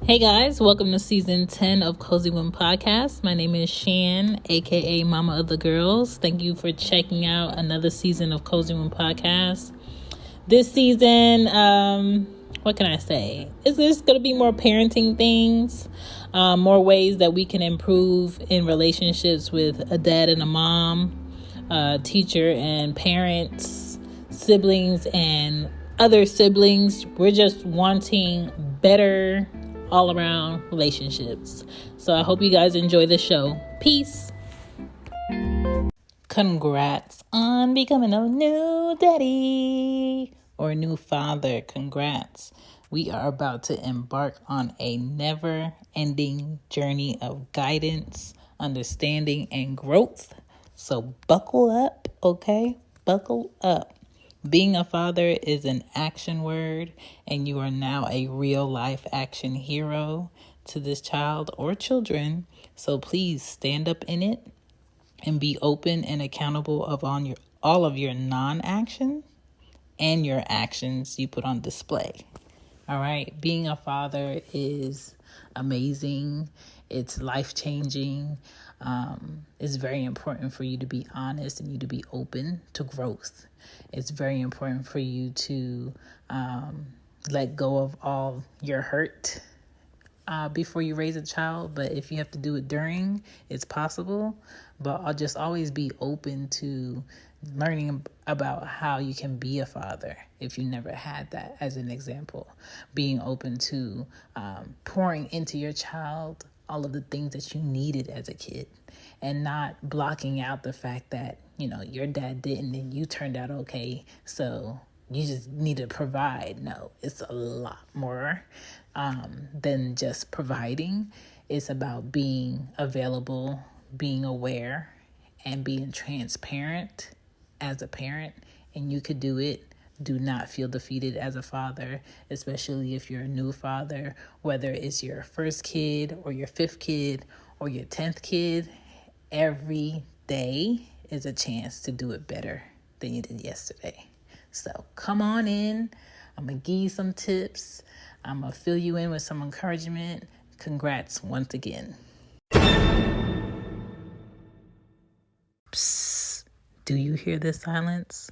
Hey guys, welcome to season 10 of Cozy Womb Podcast. My name is Shan, aka Mama of the Girls. Thank you for checking out another season of Cozy Womb Podcast. This season, what can I say? It's just going to be more parenting things, more ways that we can improve in relationships with a dad and a mom, teacher and parents, siblings and other siblings. We're just wanting better all around relationships. So I hope you guys enjoy the show. Peace. Congrats on becoming a new daddy or new father. Congrats. We are about to embark on a never-ending journey of guidance, understanding, and growth. So buckle up, okay? Buckle up. Being a father is an action word, and you are now a real life action hero to this child or children. So please stand up in it and be open and accountable of all of your non-action and your actions you put on display. All right. Being a father is amazing. It's life-changing. It's very important for you to be honest and you to be open to growth. It's very important for you to let go of all your hurt before you raise a child. But if you have to do it during, it's possible. But I'll just always be open to learning about how you can be a father if you never had that as an example. Being open to pouring into your child all of the things that you needed as a kid and not blocking out the fact that, you know, your dad didn't and you turned out okay, so you just need to provide. No, it's a lot more than just providing. It's about being available, being aware, and being transparent as a parent. And you could do it. Do not feel defeated as a father, especially if you're a new father, whether it's your first kid or your fifth kid or your 10th kid. Every day is a chance to do it better than you did yesterday. So come on in. I'm going to give you some tips. I'm going to fill you in with some encouragement. Congrats once again. Psst. Do you hear the silence?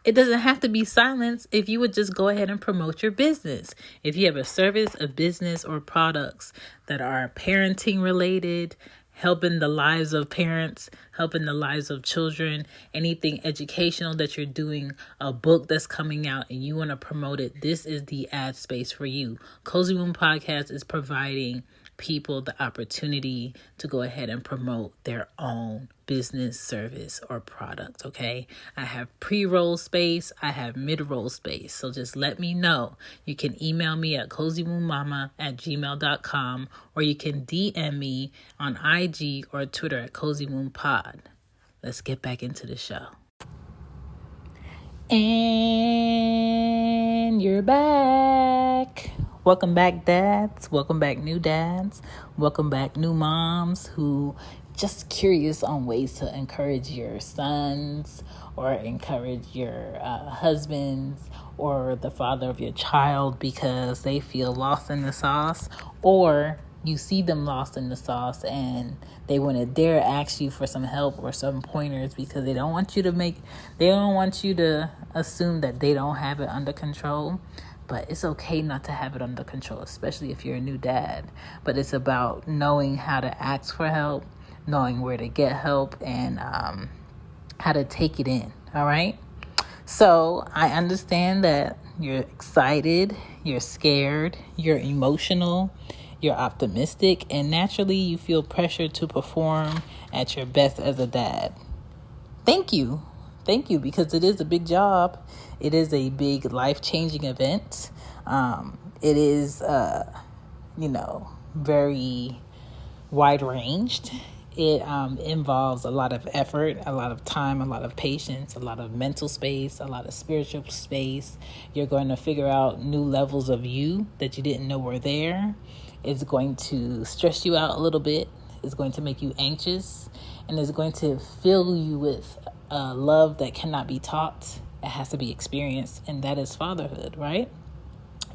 It doesn't have to be silence if you would just go ahead and promote your business. If you have a service, a business, or products that are parenting related, helping the lives of parents, helping the lives of children, anything educational that you're doing, a book that's coming out and you want to promote it, this is the ad space for you. Cozy Womb Podcast is providing people the opportunity to go ahead and promote their own business, service, or product, okay? I have pre-roll space, I have mid-roll space, so just let me know. You can email me at cozywombbmama@gmail.com, or you can DM me on IG or Twitter at CozyWombPod. Let's get back into the show. And you're back. Welcome back, dads. Welcome back, new dads. Welcome back, new moms who just curious on ways to encourage your sons or encourage your husbands or the father of your child because they feel lost in the sauce, or you see them lost in the sauce and they want to dare ask you for some help or some pointers because they don't want you to assume that they don't have it under control. But it's okay not to have it under control, especially if you're a new dad. But it's about knowing how to ask for help, knowing where to get help, and how to take it in, all right? So I understand that you're excited, you're scared, you're emotional, you're optimistic, and naturally you feel pressure to perform at your best as a dad. Thank you, because it is a big job. It is a big life-changing event. It is, very wide-ranged. It involves a lot of effort, a lot of time, a lot of patience, a lot of mental space, a lot of spiritual space. You're going to figure out new levels of you that you didn't know were there. It's going to stress you out a little bit. It's going to make you anxious, and it's going to fill you with love that cannot be taught. It has to be experienced, and that is fatherhood, right?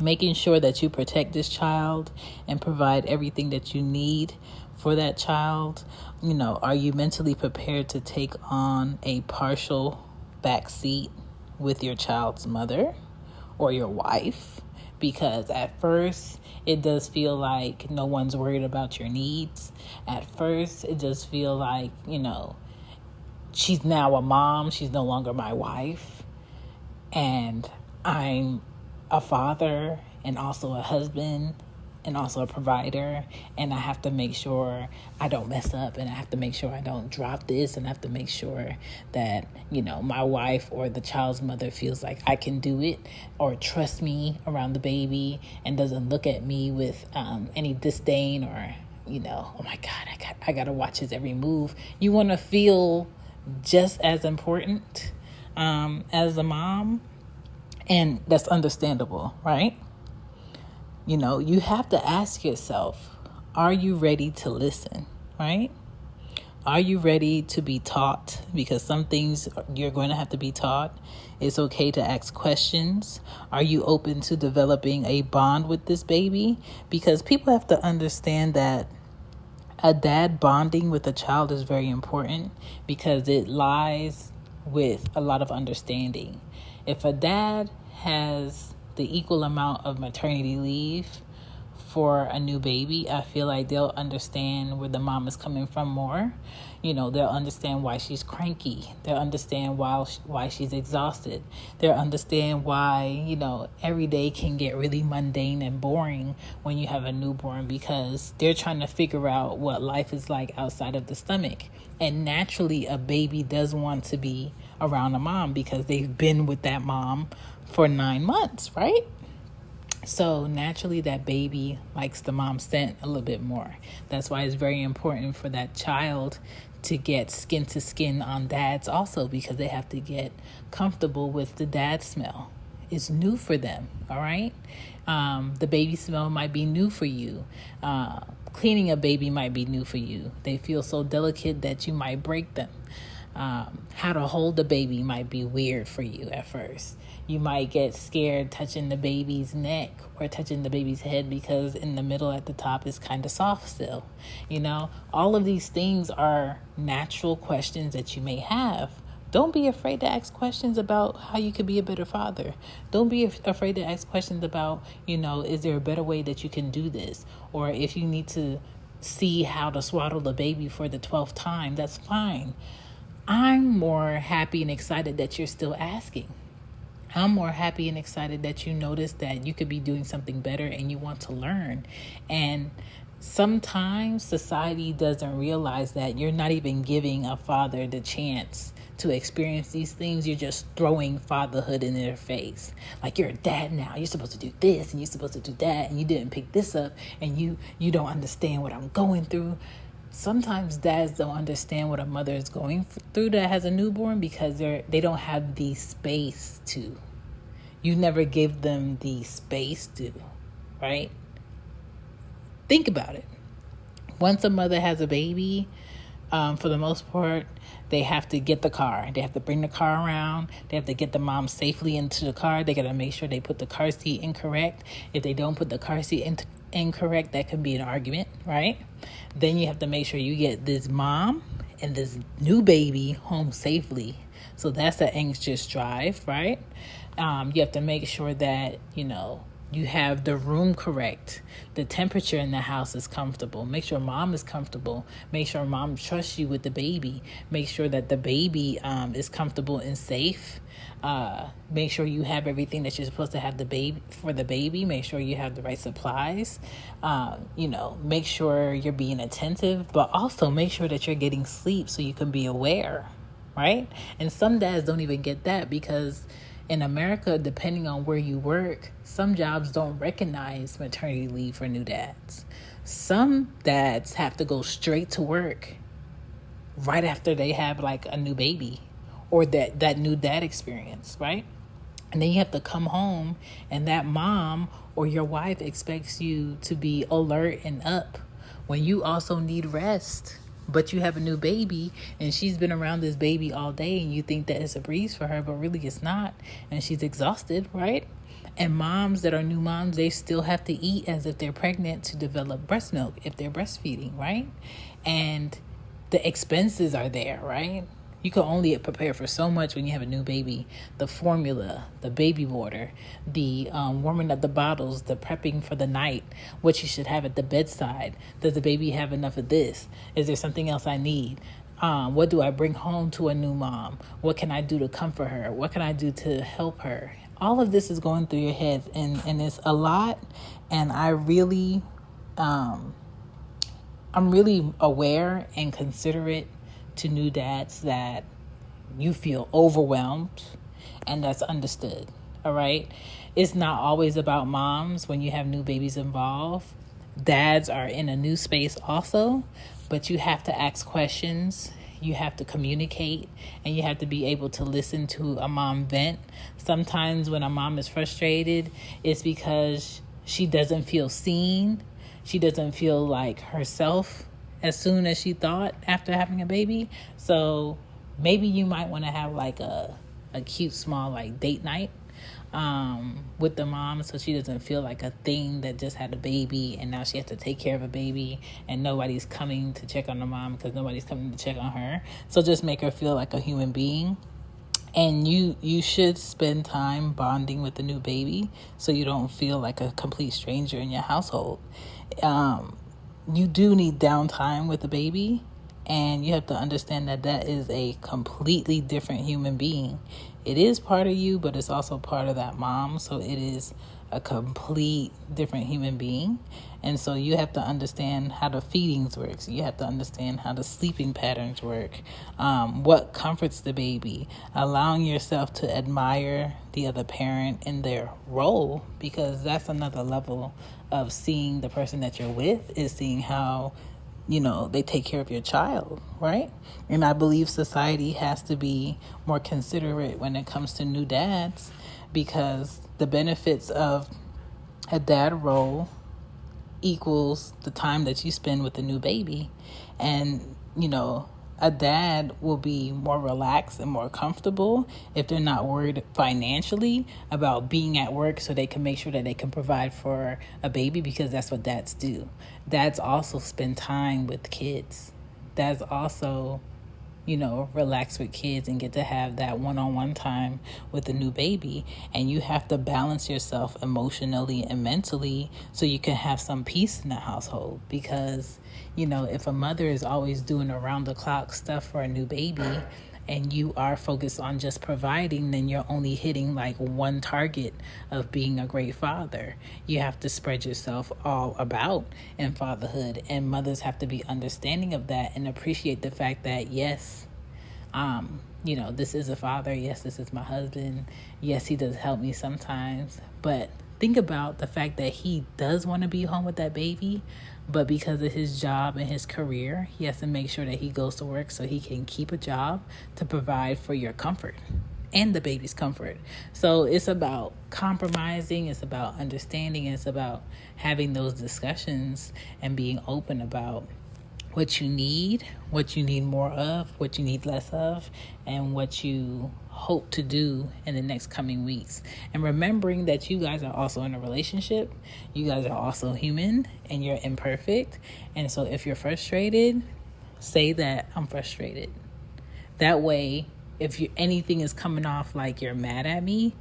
making sure that you protect this child and provide everything that you need for that child. Are you mentally prepared to take on a partial backseat with your child's mother or your wife? Because at first it does feel like no one's worried about your needs. At first it does feel like, she's now a mom, she's no longer my wife, and I'm a father and also a husband and also a provider, and I have to make sure I don't mess up, and I have to make sure I don't drop this, and I have to make sure that, my wife or the child's mother feels like I can do it or trust me around the baby and doesn't look at me with any disdain or, oh my God, I got to watch his every move. You want to feel just as important as a mom, and that's understandable, right? You have to ask yourself, are you ready to listen, right? Are you ready to be taught? Because some things you're going to have to be taught. It's okay to ask questions. Are you open to developing a bond with this baby? Because people have to understand that a dad bonding with a child is very important, because it lies with a lot of understanding. If a dad has the equal amount of maternity leave for a new baby, I feel like they'll understand where the mom is coming from more. They'll understand why she's cranky. They'll understand why she's exhausted. They'll understand why, every day can get really mundane and boring when you have a newborn, because they're trying to figure out what life is like outside of the stomach. And naturally, a baby does want to be around a mom because they've been with that mom for 9 months, right? So naturally that baby likes the mom scent a little bit more. That's why it's very important for that child to get skin to skin on dads also, because they have to get comfortable with the dad smell. It's new for them, all right? The baby smell might be new for you. Cleaning a baby might be new for you. They feel so delicate that you might break them. How to hold the baby might be weird for you at first. You might get scared touching the baby's neck or touching the baby's head because in the middle at the top is kind of soft still. All of these things are natural questions that you may have. Don't be afraid to ask questions about how you could be a better father. Don't be afraid to ask questions about, is there a better way that you can do this? Or if you need to see how to swaddle the baby for the 12th time, that's fine. I'm more happy and excited that you're still asking. I'm more happy and excited that you notice that you could be doing something better and you want to learn. And sometimes society doesn't realize that you're not even giving a father the chance to experience these things. You're just throwing fatherhood in their face. Like, you're a dad now. You're supposed to do this and you're supposed to do that, and you didn't pick this up, and you don't understand what I'm going through. Sometimes dads don't understand what a mother is going through that has a newborn because they don't have the space to. You never give them the space to, right? Think about it. Once a mother has a baby, for the most part, they have to get the car. They have to bring the car around. They have to get the mom safely into the car. They got to make sure they put the car seat incorrect. If they don't put the car seat incorrect, that can be an argument, right? Then you have to make sure you get this mom and this new baby home safely. So that's an anxious drive, right? You have to make sure that, you have the room correct. The temperature in the house is comfortable. Make sure mom is comfortable. Make sure mom trusts you with the baby. Make sure that the baby is comfortable and safe. Make sure you have everything that you're supposed to have for the baby. Make sure you have the right supplies. Make sure you're being attentive, but also make sure that you're getting sleep so you can be aware, right? And some dads don't even get that because in America, depending on where you work, some jobs don't recognize maternity leave for new dads. Some dads have to go straight to work right after they have like a new baby or that new dad experience, right? And then you have to come home and that mom or your wife expects you to be alert and up when you also need rest. But you have a new baby and she's been around this baby all day and you think that it's a breeze for her, but really it's not. And she's exhausted, right? And moms that are new moms, they still have to eat as if they're pregnant to develop breast milk if they're breastfeeding, right? And the expenses are there, right? You can only prepare for so much when you have a new baby. The formula, the baby water, the warming up the bottles, the prepping for the night, what you should have at the bedside. Does the baby have enough of this? Is there something else I need? What do I bring home to a new mom? What can I do to comfort her? What can I do to help her? All of this is going through your head, and it's a lot. And I'm really aware and considerate to new dads that you feel overwhelmed, and that's understood. All right. It's not always about moms when you have new babies involved. Dads are in a new space also, but you have to ask questions. You have to communicate, and you have to be able to listen to a mom vent. Sometimes when a mom is frustrated, it's because she doesn't feel seen. She doesn't feel like herself as soon as she thought after having a baby. So maybe you might want to have like a cute small like date night with the mom, so she doesn't feel like a thing that just had a baby and now she has to take care of a baby and nobody's coming to check on the mom because nobody's coming to check on her. So just make her feel like a human being. And you should spend time bonding with the new baby so you don't feel like a complete stranger in your household. You do need downtime with the baby, and you have to understand that that is a completely different human being. It is part of you, but it's also part of that mom. So it is a complete different human being. And so you have to understand how the feedings works. You have to understand how the sleeping patterns work, what comforts the baby, allowing yourself to admire the other parent in their role, because that's another level of seeing the person that you're with, is seeing how, they take care of your child, right? And I believe society has to be more considerate when it comes to new dads, because the benefits of a dad role equals the time that you spend with the new baby. And, a dad will be more relaxed and more comfortable if they're not worried financially about being at work, so they can make sure that they can provide for a baby, because that's what dads do. Dads also spend time with kids. Dads also, relax with kids and get to have that one-on-one time with the new baby. And you have to balance yourself emotionally and mentally so you can have some peace in the household. Because, if a mother is always doing around-the-clock stuff for a new baby and you are focused on just providing, then you're only hitting like one target of being a great father. You have to spread yourself all about in fatherhood, and mothers have to be understanding of that and appreciate the fact that, yes, this is a father. Yes, this is my husband. Yes, he does help me sometimes. But think about the fact that he does want to be home with that baby, but because of his job and his career, he has to make sure that he goes to work so he can keep a job to provide for your comfort and the baby's comfort. So it's about compromising, it's about understanding, it's about having those discussions and being open about what you need more of, what you need less of, and what you hope to do in the next coming weeks. And remembering that you guys are also in a relationship, you guys are also human, and you're imperfect. And so if you're frustrated, say that I'm frustrated. That way, if anything is coming off like you're mad at me,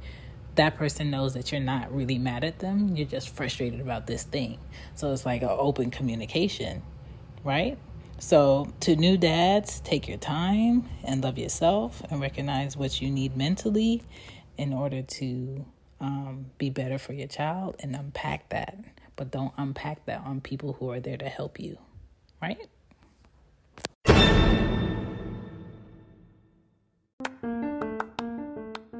that person knows that you're not really mad at them. You're just frustrated about this thing. So it's like an open communication, right? So to new dads, take your time and love yourself and recognize what you need mentally in order to be better for your child, and unpack that. But don't unpack that on people who are there to help you, right?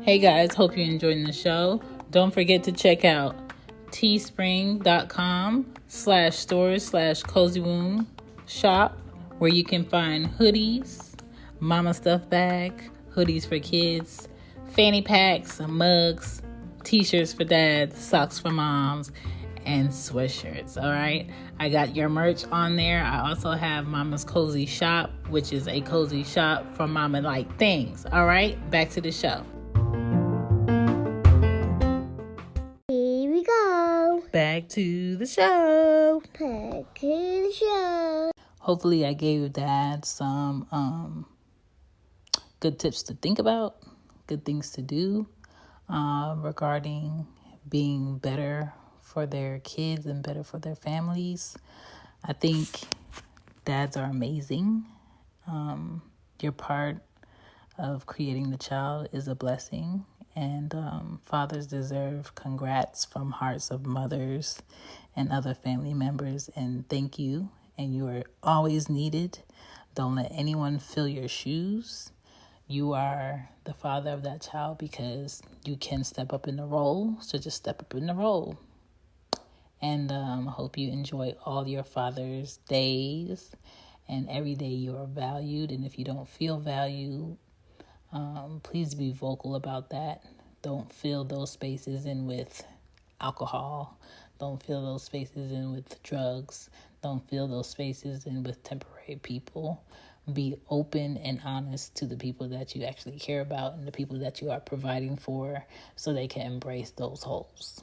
Hey guys, hope you're enjoying the show. Don't forget to check out teespring.com/stores/cozy shop, where you can find hoodies, mama stuff bag, hoodies for kids, fanny packs, mugs, t-shirts for dads, socks for moms, and sweatshirts. All right, I got your merch on there. I also have Mama's Cozy Shop, which is a cozy shop for mama like things. All right, back to the show. to the show. Back to the show. Hopefully I gave Dad some good tips to think about, good things to do regarding being better for their kids and better for their families. I think dads are amazing. Your part of creating the child is a blessing, and fathers deserve congrats from hearts of mothers and other family members, and thank you, and you are always needed. Don't let anyone fill your shoes. You are the father of that child because you can step up in the role, so just step up in the role. And I hope you enjoy all your Father's days, and every day you are valued. And if you don't feel valued, please be vocal about that. Don't fill those spaces in with alcohol. Don't fill those spaces in with drugs. Don't fill those spaces in with temporary people. Be open and honest to the people that you actually care about and the people that you are providing for, so they can embrace those holes.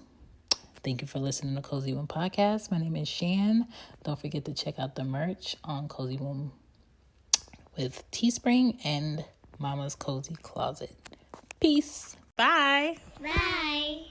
Thank you for listening to Cozy Womb Podcast. My name is Shan. Don't forget to check out the merch on Cozy Womb with Teespring and Mama's Cozy Closet. Peace. Bye. Bye.